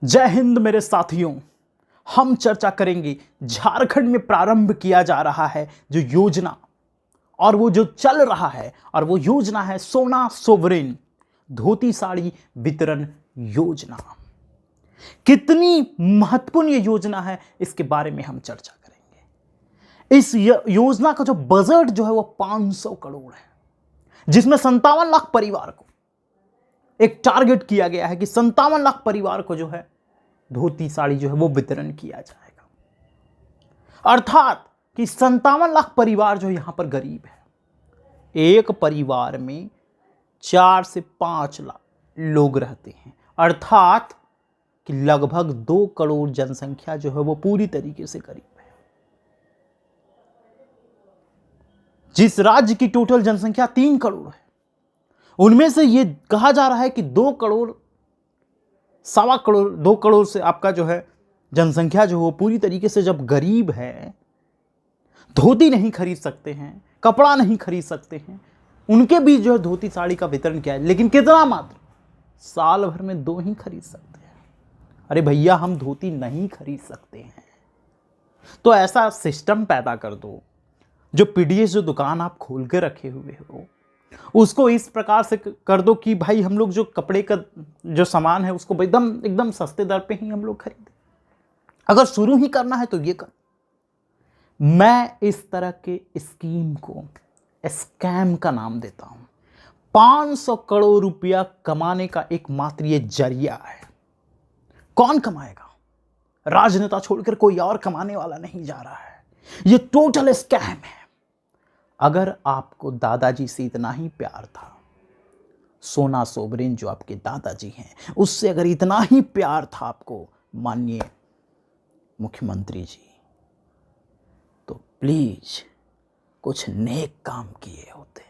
जय हिंद मेरे साथियों। हम चर्चा करेंगे झारखंड में प्रारंभ किया जा रहा है जो योजना और वो जो चल रहा है और वो योजना है सोना सोवरेन धोती साड़ी वितरण योजना। कितनी महत्वपूर्ण ये योजना है इसके बारे में हम चर्चा करेंगे। इस योजना का जो बजट जो है वो 500 करोड़ है, जिसमें 57 लाख परिवार को एक टारगेट किया गया है कि 57 लाख परिवार को जो है धोती साड़ी जो है वो वितरण किया जाएगा। अर्थात कि 57 लाख परिवार जो यहां पर गरीब है। एक परिवार में 4 से 5 लाख लोग रहते हैं, अर्थात कि लगभग 2 करोड़ जनसंख्या जो है वो पूरी तरीके से गरीब है। जिस राज्य की टोटल जनसंख्या 3 करोड़ है, उनमें से ये कहा जा रहा है कि 2 करोड़, 2.25 करोड़, 2 करोड़ से आपका जो है जनसंख्या जो वो पूरी तरीके से जब गरीब है, धोती नहीं खरीद सकते हैं, कपड़ा नहीं खरीद सकते हैं, उनके बीच जो है धोती साड़ी का वितरण किया है। लेकिन कितना मात्र, साल भर में 2 ही खरीद सकते हैं। अरे भैया, हम धोती नहीं खरीद सकते हैं तो ऐसा सिस्टम पैदा कर दो। जो पीडीएस जो दुकान आप खोल के रखे हुए हो उसको इस प्रकार से कर दो कि भाई हम लोग जो कपड़े का जो सामान है उसको एकदम सस्ते दर पे ही हम लोग खरीदें। अगर शुरू ही करना है तो ये कर। मैं इस तरह के स्कीम को स्कैम का नाम देता हूं। 500 करोड़ रुपया कमाने का एकमात्र ये जरिया है। कौन कमाएगा? राजनेता छोड़कर कोई और कमाने वाला नहीं जा रहा है। ये टोटल स्कैम है। अगर आपको दादाजी से इतना ही प्यार था, सोना सोवरेन जो आपके दादाजी हैं उससे अगर इतना ही प्यार था आपको माननीय मुख्यमंत्री जी, तो प्लीज कुछ नेक काम किए होते।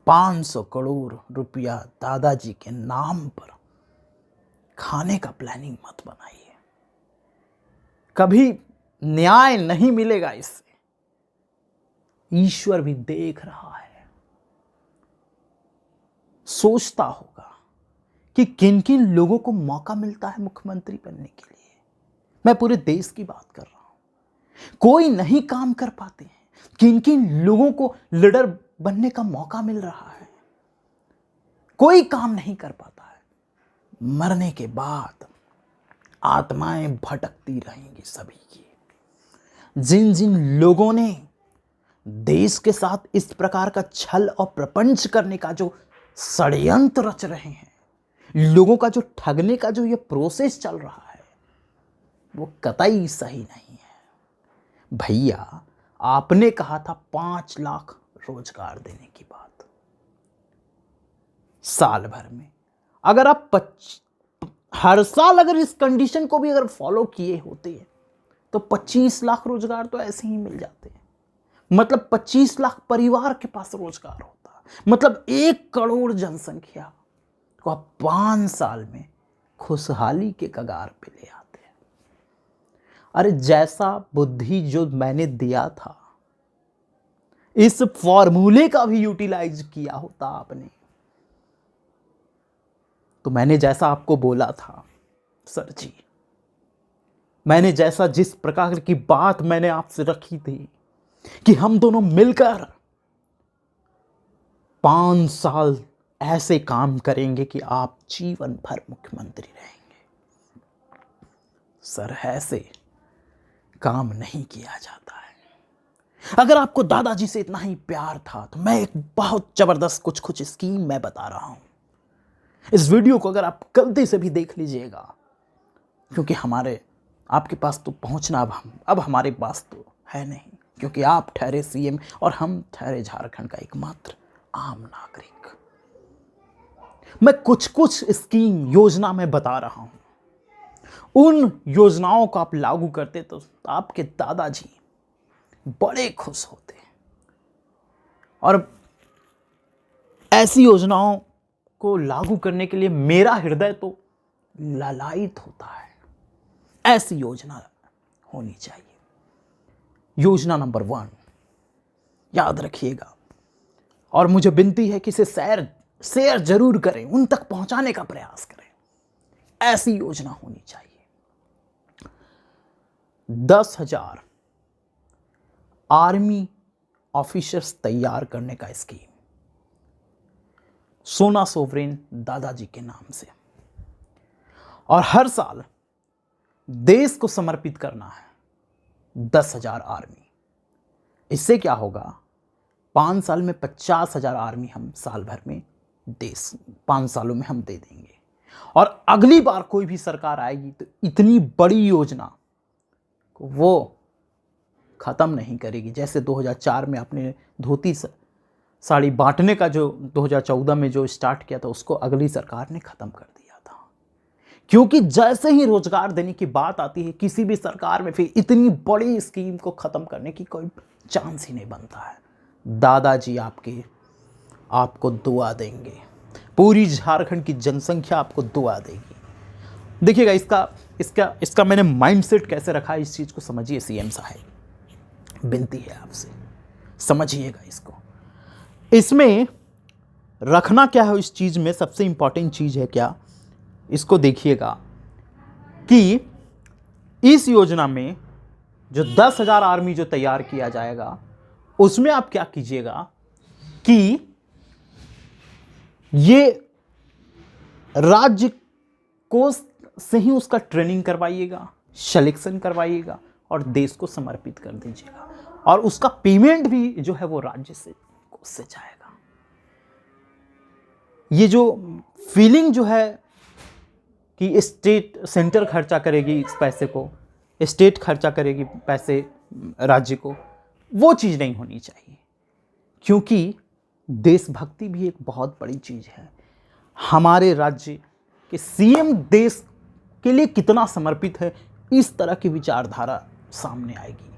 500 करोड़ रुपया दादाजी के नाम पर खाने का प्लानिंग मत बनाइए। कभी न्याय नहीं मिलेगा इससे। ईश्वर भी देख रहा है, सोचता होगा कि किन किन लोगों को मौका मिलता है मुख्यमंत्री बनने के लिए। मैं पूरे देश की बात कर रहा हूं। कोई नहीं काम कर पाते हैं, किन किन लोगों को लीडर बनने का मौका मिल रहा है। कोई काम नहीं कर पाता है। मरने के बाद आत्माएं भटकती रहेंगी सभी की। जिन जिन लोगों ने देश के साथ इस प्रकार का छल और प्रपंच करने का जो षड्यंत्र रच रहे हैं, लोगों का जो ठगने का जो ये प्रोसेस चल रहा है, वो कतई सही नहीं है। भैया, आपने कहा था 5 लाख रोजगार देने की बात साल भर में। अगर आप हर साल अगर इस कंडीशन को भी अगर फॉलो किए होते हैं तो 25 लाख रोजगार तो ऐसे ही मिल जाते हैं। मतलब 25 लाख परिवार के पास रोजगार होता। मतलब 1 करोड़ जनसंख्या को आप 5 साल में खुशहाली के कगार पे ले आते हैं। अरे जैसा बुद्धि जो मैंने दिया था, इस फॉर्मूले का भी यूटिलाइज किया होता आपने, तो मैंने जैसा आपको बोला था सर जी, मैंने जैसा जिस प्रकार की बात मैंने आपसे रखी थी कि हम दोनों मिलकर 5 साल ऐसे काम करेंगे कि आप जीवन भर मुख्यमंत्री रहेंगे। सर, ऐसे काम नहीं किया जाता है। अगर आपको दादाजी से इतना ही प्यार था तो मैं एक बहुत जबरदस्त कुछ स्कीम मैं बता रहा हूं। इस वीडियो को अगर आप गलती से भी देख लीजिएगा, क्योंकि आपके पास तो पहुंचना अब हमारे पास तो है नहीं, क्योंकि आप ठहरे सीएम और हम ठहरे झारखंड का एकमात्र आम नागरिक। मैं कुछ स्कीम योजना में बता रहा हूं। उन योजनाओं को आप लागू करते तो आपके दादाजी बड़े खुश होते। और ऐसी योजनाओं को लागू करने के लिए मेरा हृदय तो ललायित होता है। ऐसी योजना होनी चाहिए। योजना नंबर 1 याद रखिएगा, और मुझे विनती है कि इसे शेयर जरूर करें, उन तक पहुंचाने का प्रयास करें। ऐसी योजना होनी चाहिए। 10,000 आर्मी ऑफिसर्स तैयार करने का स्कीम, सोना सोवरेन दादाजी के नाम से, और हर साल देश को समर्पित करना है 10,000 आर्मी। इससे क्या होगा, 5 साल में 50,000 आर्मी हम साल भर में देश 5 सालों में हम दे देंगे। और अगली बार कोई भी सरकार आएगी तो इतनी बड़ी योजना को वो खत्म नहीं करेगी। जैसे 2004 में आपने धोती साड़ी बांटने का जो 2014 में जो स्टार्ट किया था, उसको अगली सरकार ने खत्म कर दिया था। क्योंकि जैसे ही रोजगार देने की बात आती है किसी भी सरकार में, फिर इतनी बड़ी स्कीम को खत्म करने की कोई चांस ही नहीं बनता है। दादाजी आपको दुआ देंगे, पूरी झारखंड की जनसंख्या आपको दुआ देगी। देखिएगा इसका मैंने माइंडसेट कैसे रखा है, इस चीज़ को समझिए। सीएम साहब, विनती है आपसे, समझिएगा इसको। इसमें रखना क्या है, इस चीज़ में सबसे इंपॉर्टेंट चीज़ है क्या, इसको देखिएगा कि इस योजना में जो 10,000 आर्मी जो तैयार किया जाएगा, उसमें आप क्या कीजिएगा कि ये राज्य कोष से ही उसका ट्रेनिंग करवाइएगा, सिलेक्शन करवाइएगा और देश को समर्पित कर दीजिएगा। और उसका पेमेंट भी जो है वो राज्य से कोष से जाएगा। ये जो फीलिंग जो है कि स्टेट सेंटर खर्चा करेगी इस पैसे को, स्टेट खर्चा करेगी पैसे राज्य को, वो चीज़ नहीं होनी चाहिए। क्योंकि देशभक्ति भी एक बहुत बड़ी चीज़ है। हमारे राज्य के सीएम देश के लिए कितना समर्पित है, इस तरह की विचारधारा सामने आएगी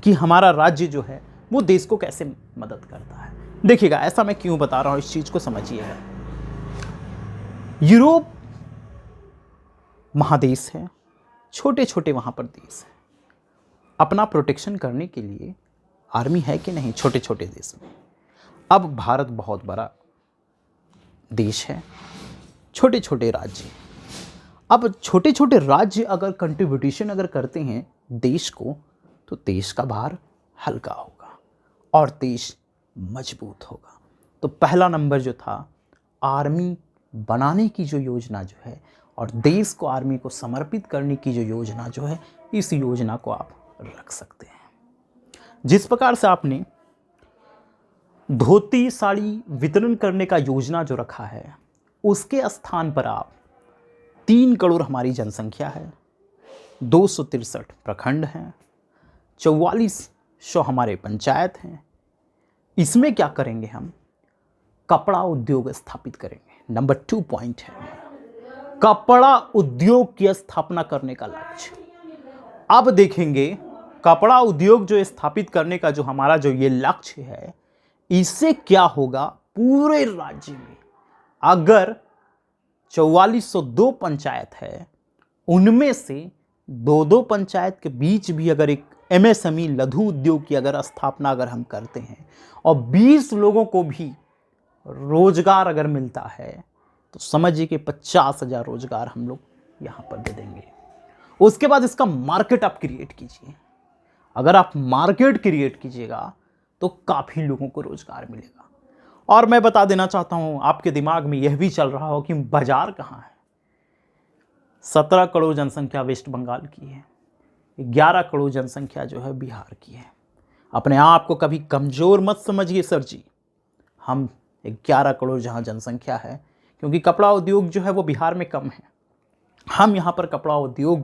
कि हमारा राज्य जो है वो देश को कैसे मदद करता है। देखिएगा, ऐसा मैं क्यों बता रहा हूँ, इस चीज़ को समझिएगा। यूरोप महादेश है, छोटे छोटे वहाँ पर देश हैं। अपना प्रोटेक्शन करने के लिए आर्मी है कि नहीं छोटे छोटे देश में। अब भारत बहुत बड़ा देश है, छोटे छोटे राज्य। अब छोटे छोटे राज्य अगर कंट्रीब्यूशन अगर करते हैं देश को, तो देश का भार हल्का होगा और देश मजबूत होगा। तो पहला नंबर जो था, आर्मी बनाने की जो योजना जो है और देश को आर्मी को समर्पित करने की जो योजना जो है, इस योजना को आप रख सकते हैं। जिस प्रकार से आपने धोती साड़ी वितरण करने का योजना जो रखा है, उसके स्थान पर आप 3 करोड़ हमारी जनसंख्या है, 263 प्रखंड हैं, 4400 हमारे पंचायत हैं। इसमें क्या करेंगे, हम कपड़ा उद्योग स्थापित करेंगे। नंबर 2 पॉइंट है कपड़ा उद्योग की स्थापना करने का लक्ष्य। अब देखेंगे कपड़ा उद्योग जो स्थापित करने का जो हमारा जो ये लक्ष्य है, इससे क्या होगा, पूरे राज्य में अगर 4402 पंचायत है, उनमें से 2-2 पंचायत के बीच भी अगर एक एमएसएमई लघु उद्योग की अगर स्थापना अगर हम करते हैं और 20 लोगों को भी रोजगार अगर मिलता है, तो समझिए कि 50,000 रोजगार हम लोग यहाँ पर दे देंगे। उसके बाद इसका मार्केट आप क्रिएट कीजिए। अगर आप मार्केट क्रिएट कीजिएगा तो काफ़ी लोगों को रोजगार मिलेगा। और मैं बता देना चाहता हूँ, आपके दिमाग में यह भी चल रहा हो कि बाजार कहाँ है। 17 करोड़ जनसंख्या वेस्ट बंगाल की है, 11 करोड़ जनसंख्या जो है बिहार की है। अपने आप को कभी कमज़ोर मत समझिए सर जी, हम 11 करोड़ जहाँ जनसंख्या है, क्योंकि कपड़ा उद्योग जो है वो बिहार में कम है। हम यहाँ पर कपड़ा उद्योग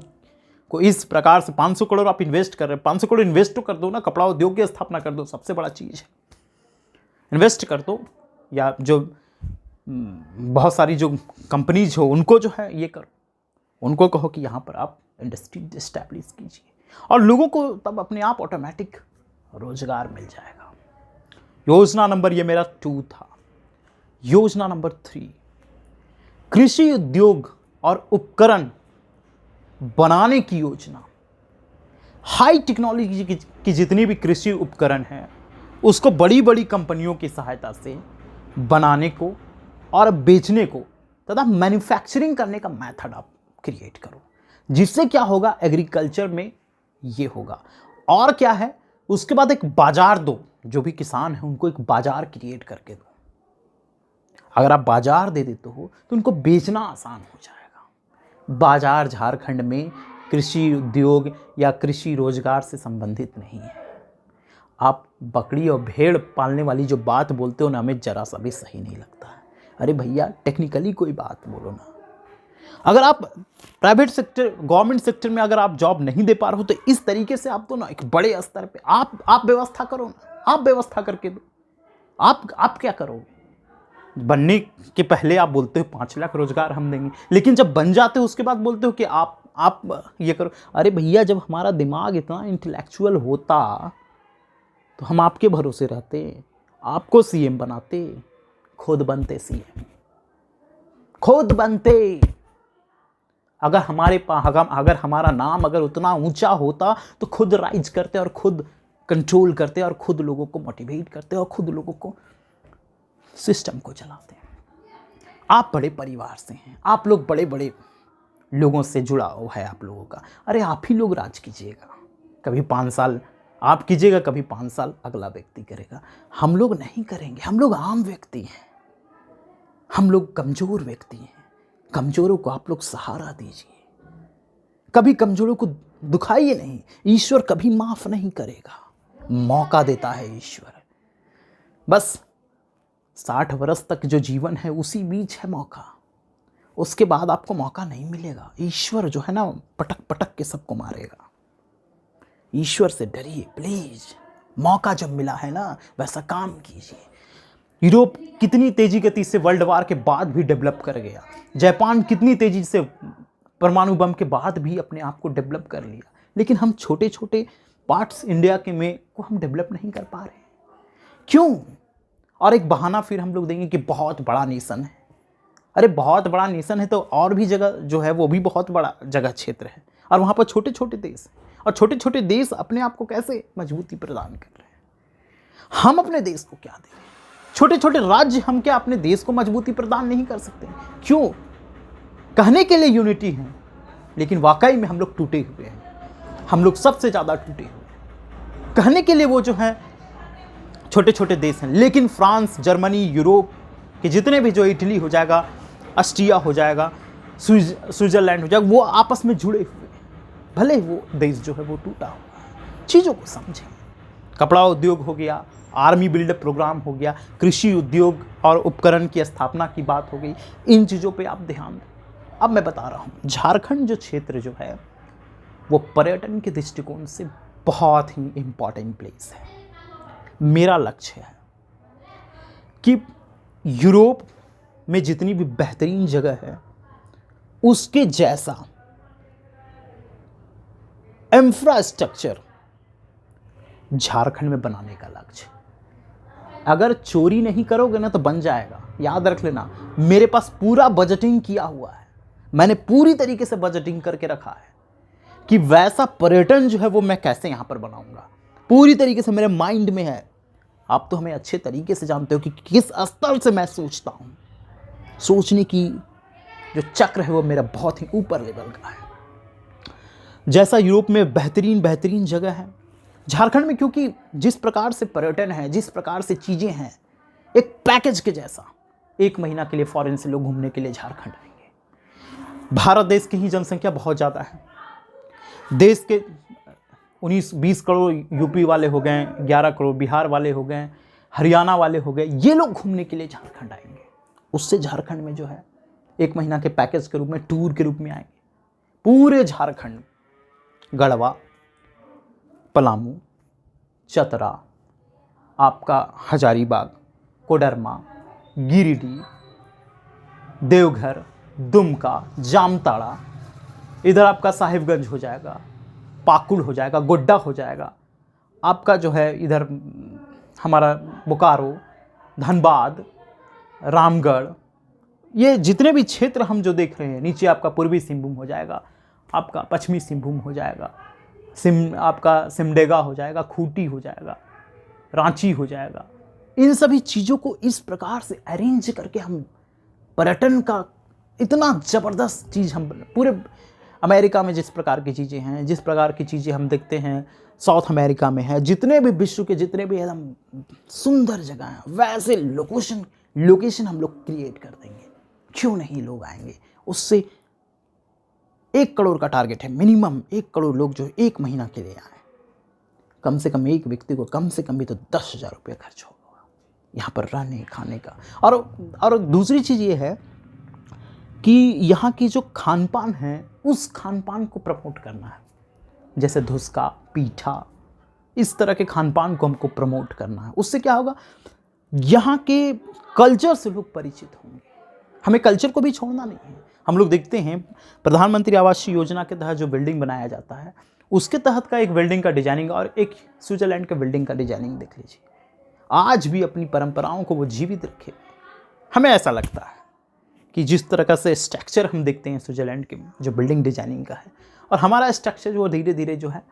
को इस प्रकार से 500 करोड़ आप इन्वेस्ट कर रहे हैं, 500 करोड़ इन्वेस्ट तो कर दो ना, कपड़ा उद्योग की स्थापना कर दो, सबसे बड़ा चीज़ है। इन्वेस्ट कर दो, या जो बहुत सारी जो कंपनीज हो उनको जो है ये करो, उनको कहो कि यहाँ पर आप इंडस्ट्री एस्टैब्लिश कीजिए, और लोगों को तब अपने आप ऑटोमेटिक रोजगार मिल जाएगा। योजना नंबर ये मेरा 2 था। योजना नंबर 3, कृषि उद्योग और उपकरण बनाने की योजना। हाई टेक्नोलॉजी की जितनी भी कृषि उपकरण हैं, उसको बड़ी बड़ी कंपनियों की सहायता से बनाने को और बेचने को तथा मैन्युफैक्चरिंग करने का मेथड आप क्रिएट करो, जिससे क्या होगा, एग्रीकल्चर में ये होगा। और क्या है, उसके बाद एक बाजार दो, जो भी किसान है उनको एक बाजार क्रिएट करके दो। अगर आप बाजार दे देते हो तो उनको बेचना आसान हो जाएगा। बाजार झारखंड में कृषि उद्योग या कृषि रोजगार से संबंधित नहीं है। आप बकरी और भेड़ पालने वाली जो बात बोलते हो ना, हमें जरा सा भी सही नहीं लगता है। अरे भैया, टेक्निकली कोई बात बोलो ना। अगर आप प्राइवेट सेक्टर, गवर्नमेंट सेक्टर में अगर आप जॉब नहीं दे पा रहे हो तो इस तरीके से आप तो ना एक बड़े स्तर पे आप व्यवस्था करो ना, आप व्यवस्था करके दो। आप क्या करोगे? बनने के पहले आप बोलते हो 5 लाख रोजगार हम देंगे, लेकिन जब बन जाते हो उसके बाद बोलते हो कि आप ये करो। अरे भैया, जब हमारा दिमाग इतना इंटेलेक्चुअल होता तो हम आपके भरोसे रहते, आपको सीएम बनाते, खुद बनते सीएम, खुद बनते। अगर हमारा नाम अगर उतना ऊंचा होता तो खुद राइज करते और खुद कंट्रोल करते और खुद लोगों को मोटिवेट करते और खुद लोगों को सिस्टम को चलाते हैं। आप बड़े परिवार से हैं, आप लोग बड़े बड़े लोगों से जुड़ा हुआ है आप लोगों का। अरे आप ही लोग राज कीजिएगा, कभी 5 साल आप कीजिएगा, कभी 5 साल अगला व्यक्ति करेगा। हम लोग नहीं करेंगे, हम लोग आम व्यक्ति हैं, हम लोग कमज़ोर व्यक्ति हैं। कमज़ोरों को आप लोग सहारा दीजिए, कभी कमज़ोरों को दुखाइए नहीं। ईश्वर कभी माफ़ नहीं करेगा, मौका देता है ईश्वर। बस 60 वर्ष तक जो जीवन है उसी बीच है मौका, उसके बाद आपको मौका नहीं मिलेगा। ईश्वर जो है ना, पटक पटक के सबको मारेगा। ईश्वर से डरिए प्लीज। मौका जब मिला है ना, वैसा काम कीजिए। यूरोप कितनी तेजी गति से वर्ल्ड वार के बाद भी डेवलप कर गया। जापान कितनी तेजी से परमाणु बम के बाद भी अपने आप को डेवलप कर लिया, लेकिन हम छोटे छोटे पार्ट्स इंडिया के में को हम डेवलप नहीं कर पा रहे। क्यों? और एक बहाना फिर हम लोग देंगे कि बहुत बड़ा नेशन है। अरे बहुत बड़ा नेशन है तो और भी जगह जो है वो भी बहुत बड़ा जगह क्षेत्र है, और वहाँ पर छोटे छोटे देश हैं, और छोटे छोटे देश अपने आप को कैसे मजबूती प्रदान कर रहे हैं। हम अपने देश को क्या दें? छोटे छोटे राज्य हम क्या अपने देश को मजबूती प्रदान नहीं कर सकते? क्यों? कहने के लिए यूनिटी है, लेकिन वाकई में हम लोग टूटे हुए हैं। हम लोग सबसे ज़्यादा टूटे हुए हैं। कहने के लिए वो जो है छोटे छोटे देश हैं, लेकिन फ्रांस, जर्मनी, यूरोप के जितने भी, जो इटली हो जाएगा, ऑस्ट्रिया हो जाएगा, स्विट्जरलैंड हो जाएगा, वो आपस में जुड़े हुए हैं। भले वो देश जो है वो टूटा हुआ है। चीज़ों को समझें। कपड़ा उद्योग हो गया, आर्मी बिल्डअप प्रोग्राम हो गया, कृषि उद्योग और उपकरण की स्थापना की बात हो गई, इन चीज़ों पे आप ध्यान दें। अब मैं बता रहा हूँ, झारखंड जो क्षेत्र जो है वो पर्यटन के दृष्टिकोण से बहुत ही इम्पॉर्टेंट प्लेस है। मेरा लक्ष्य है कि यूरोप में जितनी भी बेहतरीन जगह है उसके जैसा इंफ्रास्ट्रक्चर झारखंड में बनाने का लक्ष्य। अगर चोरी नहीं करोगे ना तो बन जाएगा, याद रख लेना। मेरे पास पूरा बजटिंग किया हुआ है, मैंने पूरी तरीके से बजटिंग करके रखा है कि वैसा पर्यटन जो है वो मैं कैसे यहाँ पर बनाऊंगा। पूरी तरीके से मेरे माइंड में है। आप तो हमें अच्छे तरीके से जानते हो कि किस स्तर से मैं सोचता हूँ। सोचने की जो चक्र है वो मेरा बहुत ही ऊपर लेवल का है। जैसा यूरोप में बेहतरीन जगह है, झारखंड में क्योंकि जिस प्रकार से पर्यटन है, जिस प्रकार से चीज़ें हैं, एक पैकेज के जैसा। 1 महीना के लिए फॉरेन से लोग घूमने के लिए झारखंड आएंगे। भारत देश की ही जनसंख्या बहुत ज़्यादा है। देश के 19-20 करोड़ यूपी वाले हो गए, 11 करोड़ बिहार वाले हो गए, हरियाणा वाले हो गए, ये लोग घूमने के लिए झारखंड आएंगे। उससे झारखंड में जो है 1 महीना के पैकेज के रूप में, टूर के रूप में आएंगे। पूरे झारखंड, गढ़वा, पलामू, चतरा, आपका हजारीबाग, कोडरमा, गिरिडीह, देवघर, दुमका, जामताड़ा, इधर आपका साहिबगंज हो जाएगा, पाकुड़ हो जाएगा, गोड्डा हो जाएगा, आपका जो है इधर हमारा बोकारो, धनबाद, रामगढ़, ये जितने भी क्षेत्र हम जो देख रहे हैं, नीचे आपका पूर्वी सिंहभूम हो जाएगा, आपका पश्चिमी सिंहभूम हो जाएगा, आपका सिमडेगा हो जाएगा, खूंटी हो जाएगा, रांची हो जाएगा। इन सभी चीज़ों को इस प्रकार से अरेंज करके हम पर्यटन का इतना ज़बरदस्त चीज़ हम पूरे अमेरिका में जिस प्रकार की चीज़ें हैं, जिस प्रकार की चीज़ें हम देखते हैं साउथ अमेरिका में है, जितने भी विश्व के जितने भी एकदम सुंदर जगह हैं, वैसे लोकेशन हम लोग क्रिएट कर देंगे। क्यों नहीं लोग आएंगे? उससे 1 करोड़ का टारगेट है, मिनिमम 1 करोड़ लोग जो 1 महीना के लिए आए। कम से कम एक व्यक्ति को कम से कम भी तो 10,000 रुपये खर्च होगा यहाँ पर रहने खाने का। और दूसरी चीज़ ये है कि यहाँ की जो खान पान है, उस खान पान को प्रमोट करना है। जैसे धुसका, पीठा, इस तरह के खान पान को हमको प्रमोट करना है। उससे क्या होगा, यहाँ के कल्चर से लोग परिचित होंगे। हमें कल्चर को भी छोड़ना नहीं है। हम लोग देखते हैं प्रधानमंत्री आवास योजना के तहत जो बिल्डिंग बनाया जाता है, उसके तहत का एक बिल्डिंग का डिजाइनिंग और एक स्विट्जरलैंड के बिल्डिंग का डिजाइनिंग देख लीजिए। आज भी अपनी परंपराओं को वो जीवित रखे। हमें ऐसा लगता है कि जिस तरह का से स्ट्रक्चर हम देखते हैं स्विट्जरलैंड के जो बिल्डिंग डिजाइनिंग का है, और हमारा स्ट्रक्चर जो धीरे धीरे जो है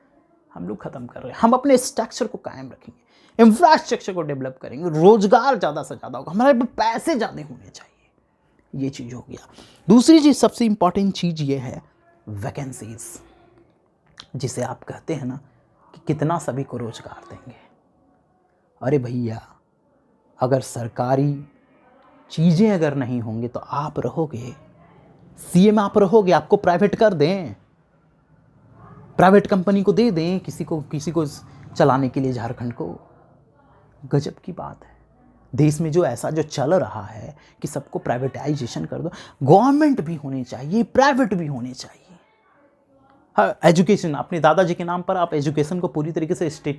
हम लोग ख़त्म कर रहे हैं। हम अपने स्ट्रक्चर को कायम रखेंगे, इंफ्रास्ट्रक्चर को डेवलप करेंगे, रोजगार ज़्यादा से ज़्यादा होगा, हमारे पैसे ज़्यादा होने चाहिए। ये चीज़ हो गया। दूसरी चीज़, सबसे इंपॉर्टेंट चीज़ ये है वैकेंसीज, जिसे आप कहते हैं ना कि कितना सभी को रोजगार देंगे। अरे भैया, अगर सरकारी चीज़ें अगर नहीं होंगी तो आप रहोगे सीएम, आप रहोगे, आपको प्राइवेट कर दें, प्राइवेट कंपनी को दे दें, किसी को चलाने के लिए झारखंड को। गजब की बात है। देश में जो ऐसा जो चल रहा है कि सबको प्राइवेटाइजेशन कर दो। गवर्नमेंट भी होनी चाहिए, प्राइवेट भी होने चाहिए। हाँ, एजुकेशन, अपने दादाजी के नाम पर आप एजुकेशन को पूरी तरीके से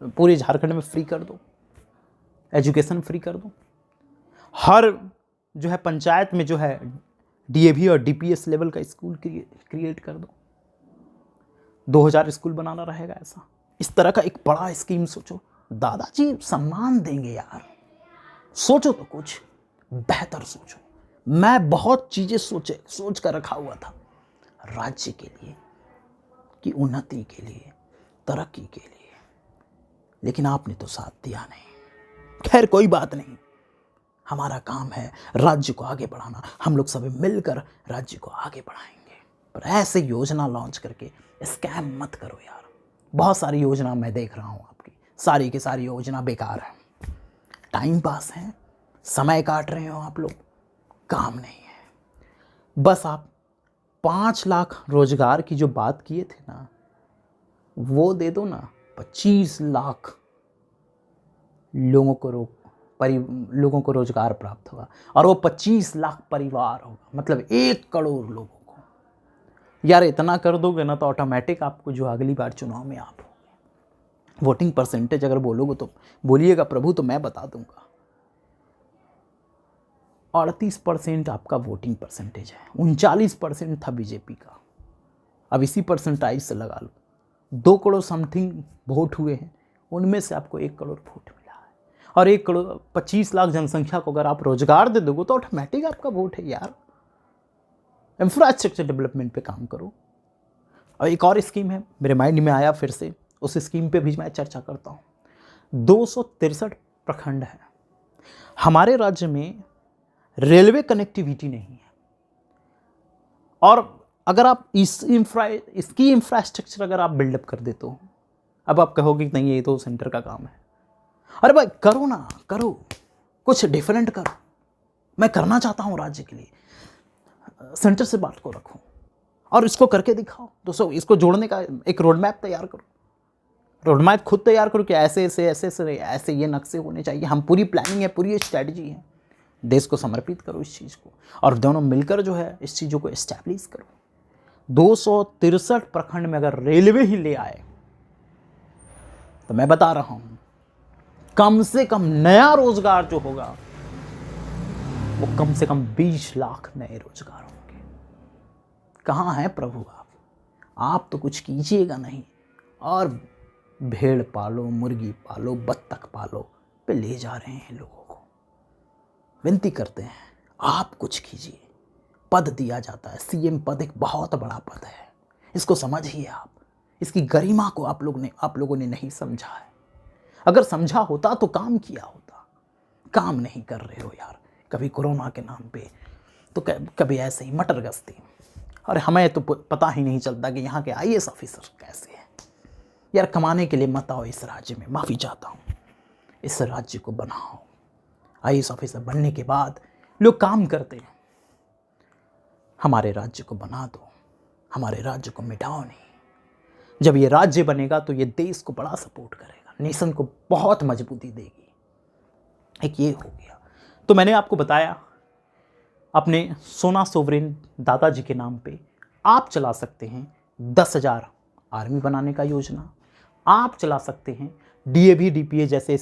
पूरे झारखंड में फ्री कर दो, एजुकेशन फ्री कर दो। हर जो है पंचायत में जो है डीएवी और डीपीएस लेवल का स्कूल क्रिएट कर दो। 2000 स्कूल बनाना रहेगा ऐसा। इस तरह का एक बड़ा स्कीम सोचो। दादाजी सम्मान देंगे यार। सोचो तो, कुछ बेहतर सोचो। मैं बहुत चीज़ें सोच कर रखा हुआ था राज्य के लिए, कि उन्नति के लिए, तरक्की के लिए, लेकिन आपने तो साथ दिया नहीं। खैर कोई बात नहीं, हमारा काम है राज्य को आगे बढ़ाना। हम लोग सभी मिलकर राज्य को आगे बढ़ाएंगे। पर ऐसे योजना लॉन्च करके स्कैम मत करो यार। बहुत सारी योजना मैं देख रहा हूँ आपकी, सारी की सारी योजना बेकार है, टाइम पास है, समय काट रहे हो आप लोग, काम नहीं है। बस आप 5 लाख रोजगार की जो बात किए थे ना, वो दे दो ना। 25 लाख लोगों को रोजगार प्राप्त होगा, और वो 25 लाख परिवार होगा, मतलब 1 करोड़ लोगों को। यार इतना कर दोगे ना तो ऑटोमेटिक आपको जो अगली बार चुनाव में आप होगे। वोटिंग परसेंटेज अगर बोलोगे तो बोलिएगा प्रभु, तो मैं बता दूंगा 38% आपका वोटिंग परसेंटेज है, 39% था बीजेपी का। अब इसी परसेंटाइज से लगा लो, 2 करोड़ समथिंग वोट हुए हैं, उनमें से आपको 1 करोड़ वोट मिला है। और 1 करोड़ 25 लाख जनसंख्या को अगर आप रोजगार दे दोगे तो ऑटोमेटिक आपका वोट है यार। इंफ्रास्ट्रक्चर डेवलपमेंट पे काम करो। और एक और स्कीम है, मेरे माइंड में आया फिर से, उस स्कीम पे भी मैं चर्चा करता हूँ। 263 प्रखंड है हमारे राज्य में, रेलवे कनेक्टिविटी नहीं है। और अगर आप इसकी इंफ्रास्ट्रक्चर अगर आप बिल्डअप कर देते हो, अब आप कहोगे कि नहीं ये तो सेंटर का काम है। अरे भाई करो ना, करो, कुछ डिफरेंट करो। मैं करना चाहता हूँ राज्य के लिए, सेंटर से बात को रखो और इसको करके दिखाओ। दोस्तों, इसको जोड़ने का एक रोड मैप तैयार करो। रोड मैप खुद तैयार करो कि ऐसे ये नक्शे होने चाहिए। हम पूरी प्लानिंग है, पूरी स्ट्रैटेजी है, देश को समर्पित करो इस चीज़ को, और दोनों मिलकर जो है इस चीज़ों को एस्टैब्लिश करो। 263 प्रखंड में अगर रेलवे ही ले आए तो मैं बता रहा हूं, कम से कम नया रोजगार जो होगा वो कम से कम 20 लाख नए रोजगार होंगे। कहाँ हैं प्रभु आप तो कुछ कीजिएगा नहीं, और भेड़ पालो, मुर्गी पालो, बत्तख पालो पे ले जा रहे हैं लोगों को। विनती करते हैं आप कुछ कीजिए। पद दिया जाता है, सीएम पद एक बहुत बड़ा पद है, इसको समझिए आप। इसकी गरिमा को आप लोगों ने नहीं समझा है। अगर समझा होता तो काम किया होता। काम नहीं कर रहे हो यार। कभी कोरोना के नाम पे तो कभी ऐसे ही मटर गश्ती। और हमें तो पता ही नहीं चलता कि यहाँ के आईएएस ऑफिसर कैसे हैं। यार कमाने के लिए मत आओ इस राज्य में, माफ़ी चाहता हूँ, इस राज्य को बनाओ। आईएएस ऑफिसर बनने के बाद लोग काम करते हैं। हमारे राज्य को बना दो, हमारे राज्य को मिटाओ नहीं। जब ये राज्य बनेगा तो ये देश को बड़ा सपोर्ट करेगा, नेशन को बहुत मजबूती देगी। एक ये हो गया। तो मैंने आपको बताया अपने सोना सोवरेन दादाजी के नाम पे आप चला सकते हैं 10,000 आर्मी बनाने का योजना। आप चला सकते हैं डीएवी डीपीए जैसे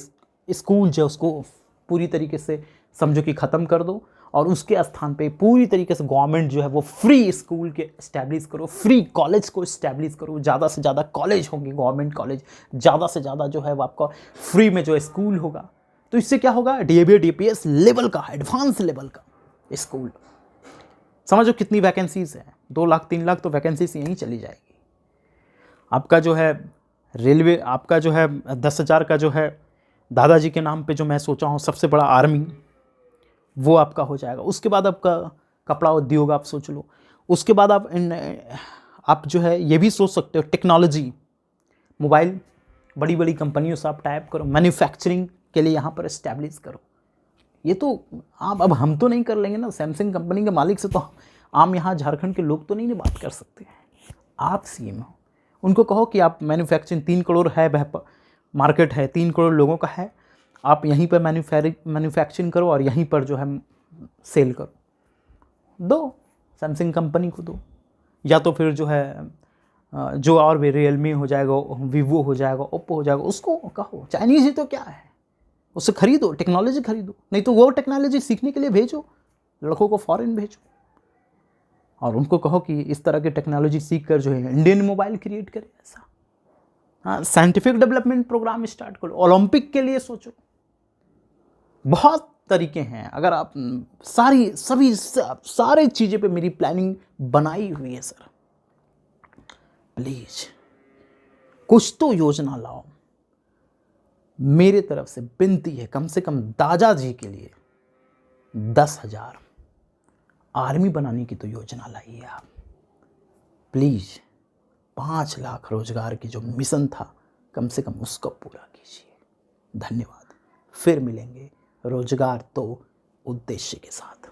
स्कूल जो उसको पूरी तरीके से समझो कि ख़त्म कर दो, और उसके स्थान पे पूरी तरीके से गवर्नमेंट जो है वो फ्री स्कूल के इस्टेब्लिश करो, फ्री कॉलेज को इस्टेब्लिश करो। ज़्यादा से ज़्यादा कॉलेज होंगे, गवर्नमेंट कॉलेज, ज़्यादा से ज़्यादा जो है वो आपका फ्री में जो स्कूल होगा। तो इससे क्या होगा, डीएवी डीपीएस लेवल का, एडवांस लेवल का स्कूल। समझो कितनी वैकेंसीज है, 2 लाख 3 लाख तो वैकेंसीज यहीं चली जाएगी। आपका जो है रेलवे, आपका जो है 10,000 का जो है दादाजी के नाम पे जो मैं सोचा हूँ सबसे बड़ा आर्मी, वो आपका हो जाएगा। उसके बाद आपका कपड़ा उद्योग आप सोच लो। उसके बाद आप जो है ये भी सोच सकते हो टेक्नोलॉजी, मोबाइल, बड़ी बड़ी कंपनियों से आप टाइप करो, मैन्युफैक्चरिंग के लिए यहाँ पर इस्टेब्लिश करो। ये तो आप, अब हम तो नहीं कर लेंगे ना, सैमसंग कंपनी के मालिक से तो आम यहाँ झारखंड के लोग तो नहीं बात कर सकते हैं। आप सीएम हो, उनको कहो कि आप मैन्युफैक्चरिंग 3 करोड़ है मार्केट है, 3 करोड़ लोगों का है, आप यहीं पर मैन्युफैक्चरिंग करो और यहीं पर जो है सेल करो। दो सैमसंग कंपनी को दो, या तो फिर जो है जो और भी रियलमी हो जाएगा, वीवो हो जाएगा, ओप्पो हो जाएगा, उसको कहो चाइनीज़ ही तो क्या है, उससे खरीदो, टेक्नोलॉजी खरीदो। नहीं तो वो टेक्नोलॉजी सीखने के लिए भेजो, लड़कों को फॉरेन भेजो, और उनको कहो कि इस तरह की टेक्नोलॉजी सीख कर जो है इंडियन मोबाइल क्रिएट करे। ऐसा हाँ, साइंटिफिक डेवलपमेंट प्रोग्राम स्टार्ट करो, ओलंपिक के लिए सोचो। बहुत तरीके हैं। अगर आप सारी चीज़ें पे मेरी प्लानिंग बनाई हुई है सर। प्लीज कुछ तो योजना लाओ, मेरे तरफ से विनती है। कम से कम दादाजी के लिए 10,000 आर्मी बनाने की तो योजना लाइए आप प्लीज। 5 लाख रोजगार की जो मिशन था, कम से कम उसको पूरा कीजिए। धन्यवाद। फिर मिलेंगे रोजगार तो उद्देश्य के साथ।